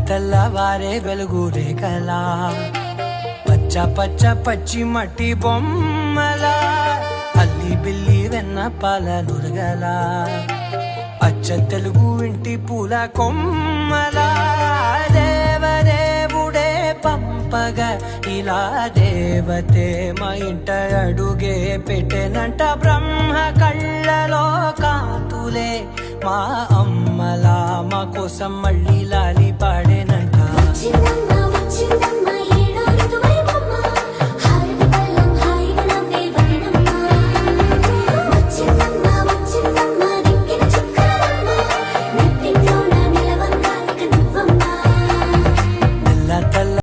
తెల్లవారే వెలుగు రేఖలా పచ్చ పచ్చ పచ్చి మట్టి బొమ్మలా అల్లి బిల్లి వెన్న పాల నురగలా అచ్చ తెలుగు ఇంటి పూల కొమ్మలా దేవదేవుడే పంపగా ఇలా దేవతే మా ఇంట అడుగే పెట్టెనంట బ్రహ్మ కళ్ళలో కాంతులే మా అమ్మలా మా కోసం మళ్ళీ లాలి పాడేనంట.